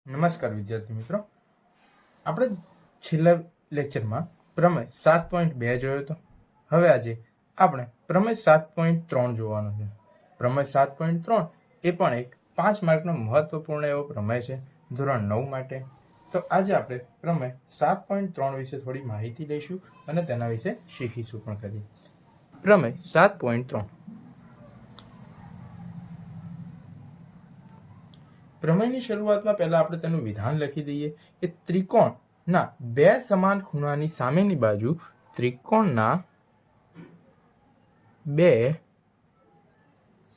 નમસ્કાર વિદ્યાર્થી મિત્રો, આપણે છેલ્લા લેક્ચરમાં પ્રમેય 7.2 જોયો હતો. હવે આજે આપણે પ્રમેય 7.3 જોવાનો છે. પ્રમેય 7.3 એ પણ એક 5 માર્કનો મહત્વપૂર્ણ એવો પ્રમેય છે ધોરણ 9 માટે. તો આજે આપણે પ્રમેય 7.3 વિશે થોડી માહિતી લઈશું અને તેના વિશે શીખીશું પણ કરીએ. પ્રમેય 7.3 પ્રમેયની શરૂઆતમાં પહેલા આપણે તેનું વિધાન લખી દઈએ કે ત્રિકોણના બે સમાન ખૂણાની સામેની બાજુ ત્રિકોણના બે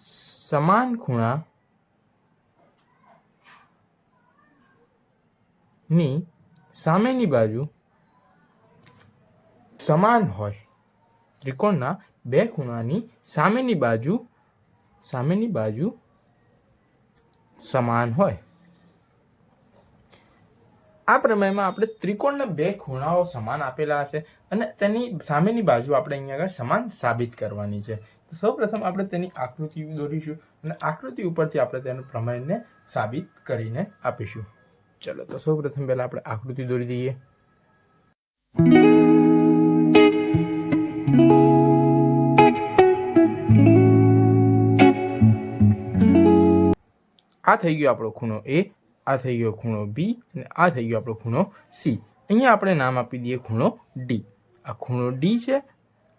સમાન ખૂણાની સામેની બાજુ સમાન હોય. ત્રિકોણના બે ખૂણાની સામેની બાજુ સમાન હોય. આ પ્રમેયમાં આપણે ત્રિકોણના બે ખૂણાઓ સમાન આપેલા હશે અને તેની સામેની બાજુ આપણે અહીંયા આગળ સમાન સાબિત કરવાની છે. તો સૌપ્રથમ આપણે તેની આકૃતિ દોરીશું અને આકૃતિ ઉપરથી આપણે તેનું પ્રમેયને સાબિત કરીને આપીશું. ચલો, તો સૌપ્રથમ પહેલા આપણે આકૃતિ દોરી દઈએ. આ થઈ ગયો આપણો ખૂણો એ, આ થઈ ગયો ખૂણો બી અને આ થઈ ગયો આપણો ખૂણો સી. અહીંયા આપણે નામ આપી દઈએ ખૂણો ડી. આ ખૂણો ડી છે,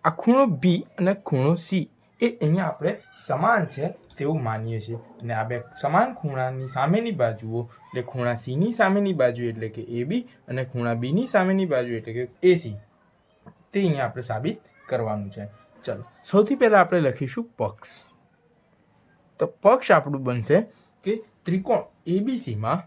આ ખૂણો બી અને ખૂણો સી એ અહીંયા આપણે સમાન છે તેવું માનીએ છીએ. અને આ બે સમાન ખૂણાની સામેની બાજુઓ એટલે ખૂણા સીની સામેની બાજુ એટલે કે એ બી અને ખૂણા બીની સામેની બાજુ એટલે કે એ સી, તે અહીંયા આપણે સાબિત કરવાનું છે. ચલો, સૌથી પહેલાં આપણે લખીશું પક્ષ. તો પક્ષ આપણું બનશે કે ત્રિકોણ એબીસીમાં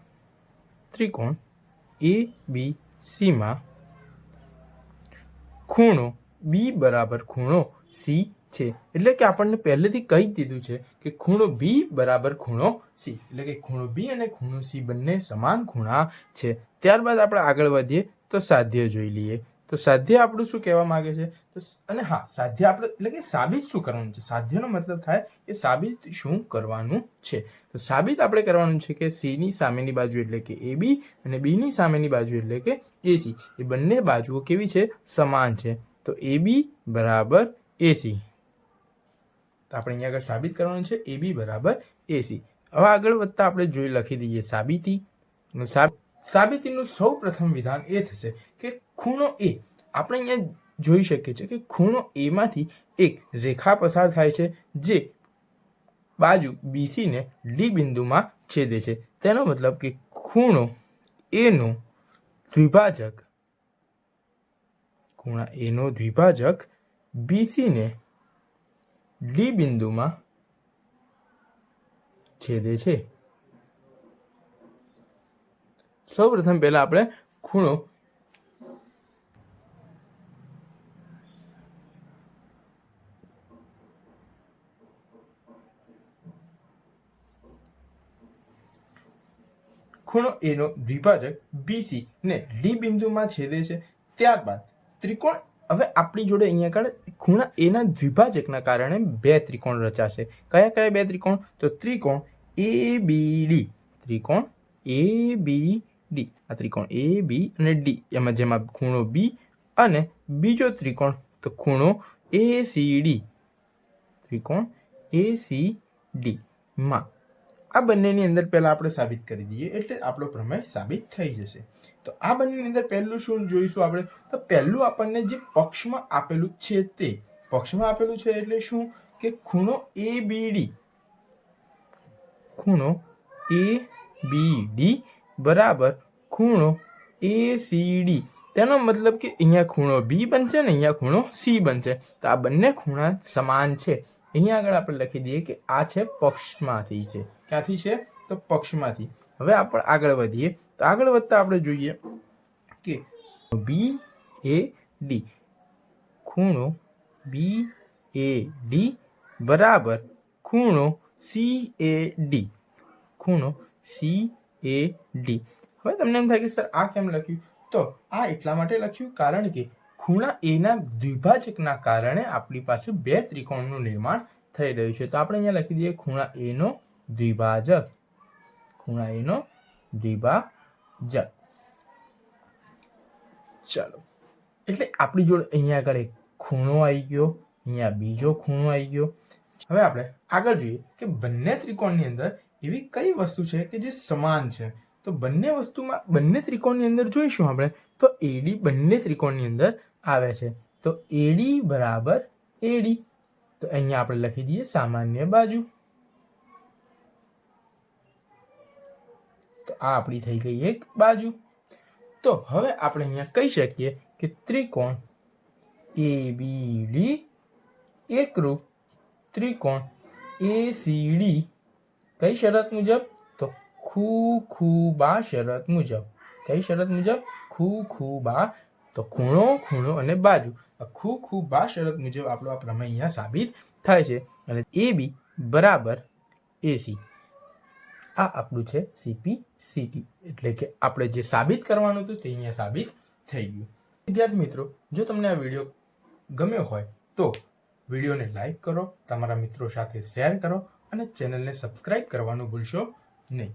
ખૂણો બી બરાબર ખૂણો સી છે. એટલે કે આપણને પહેલેથી કહી દીધું છે કે ખૂણો બી બરાબર ખૂણો સી, એટલે કે ખૂણો બી અને ખૂણો સી બંને સમાન ખૂણા છે. ત્યારબાદ આપણે આગળ વધીએ તો સાધ્ય જોઈ લઈએ. તો સાધ્ય આપણું શું કહેવા માંગે છે? તો અને હા, સાધ્ય આપણે એટલે કે સાબિત શું કરવાનું છે. સાધ્યનો મતલબ થાય કે સાબિત શું કરવાનું છે. તો સાબિત આપણે કરવાનું છે કે સીની સામેની બાજુ એટલે કે એ બી અને બીની સામેની બાજુ એટલે કે એ સી એ બંને બાજુઓ કેવી છે? સમાન છે. તો એ બી બરાબર એ સી. તો આપણે અહીંયા આગળ સાબિત કરવાનું છે એ બી બરાબર એ સી. હવે આગળ વધતા આપણે લખી દઈએ સાબિતી. સાબિતીનું સૌ પ્રથમ વિધાન એ થશે કે ખૂણો એ, આપણે અહીંયા જોઈ શકીએ છીએ કે ખૂણો એમાંથી એક રેખા પસાર થાય છે જે બાજુ બીસીને ડી બિંદુમાં છેદે છે. તેનો મતલબ કે ખૂણો એનો દ્વિભાજક બીસીને ડી બિંદુમાં છેદે છે. સૌપ્રથમ પહેલા આપણે ખૂણો એનો દ્વિભાજક બીસી ને ડી બિંદુમાં છેદે છે. ત્યારબાદ ત્રિકોણ, હવે આપણી જોડે અહીંયા આગળ ખૂણા એના દ્વિભાજકના કારણે બે ત્રિકોણ રચાશે. કયા કયા બે ત્રિકોણ? તો ત્રિકોણ એ બી ડી, આ ત્રિકોણ એ બી અને ડી, જેમાં ખૂણો બી અને બીજો ત્રિકોણ તો ખૂણો એસીડી, ત્રિકોણ એસીડી માં. આ બંનેની અંદર પહેલા આપણે સાબિત કરી દઈએ એટલે આપણો પ્રમેય સાબિત થઈ જશે. તો આ બંનેની અંદર પહેલું શું જોઈશું આપણે? તો પહેલું આપણને જે પક્ષમાં આપેલું છે તે પક્ષમાં આપેલું છે એટલે શું કે ખૂણો એબીડી બરાબર ખૂણો એસીડી. તેનો મતલબ કે અહીંયા ખૂણો બી બનશે ને અહીંયા ખૂણો સી બનશે. તો આ બંને ખૂણા સમાન છે. અહીંયા આગળ આપણે લખી દઈએ કે આ છે પક્ષમાંથી છે. ક્યાંથી છે? તો પક્ષમાંથી. હવે આપણે આગળ વધીએ તો આગળ વધતા આપણે જોઈએ કે બી એ ડી, ખૂણો બી એ ડી બરાબર ખૂણો સી એ ડી, હવે તમને એમ થાય કે સર આ કેમ લખ્યું? તો આ એટલા માટે લખ્યું કારણ કે ખૂણા એના દ્વિભાજકના કારણે આપણી પાસે બે ત્રિકોણનું નિર્માણ થઈ રહ્યું છે. તો આપણે અહીંયા લખી દઈએ ખૂણા એનો દ્વિભાજક, દ્વિભાજક. ચાલો, એટલે આપણી જોડે અહીંયા આગળ એક ખૂણો આવી ગયો, અહીંયા બીજો ખૂણો આવી ગયો. હવે આપણે આગળ જોઈએ કે બંને ત્રિકોણની અંદર એવી કઈ વસ્તુ છે કે જે સમાન છે. તો બંને ત્રિકોણની અંદર જોઈશું આપણે તો એડી બંને ત્રિકોણની અંદર આવે છે. તો એડી બરાબર એડી. તો અહીંયા આપણે લખી દઈએ સામાન્ય બાજુ. તો આ આપણી થઈ ગઈ એક બાજુ. તો હવે આપણે અહીંયા કહી શકીએ કે ત્રિકોણ ABD એકરૂપ ત્રિકોણ ACD કઈ શરત મુજબ? તો ખૂબા શરત મુજબ. કઈ શરત મુજબ? ખૂબા. તો ખૂણો, ખૂણો અને બાજુ. ખૂબા શરત મુજબ આપણો આ પ્રમેય અહીંયા સાબિત થાય છે. અને AB બરાબર AC. આ આપણું છે CPCT. એટલે કે આપણે જે સાબિત કરવાનું હતું તે અહીંયા સાબિત થઈ ગયું. વિદ્યાર્થી મિત્રો, જો તમને આ વિડીયો ગમ્યો હોય તો વિડીયોને લાઈક કરો, તમારા મિત્રો સાથે શેર કરો અને ચેનલને સબસ્ક્રાઇબ કરવાનું ભૂલશો નહીં.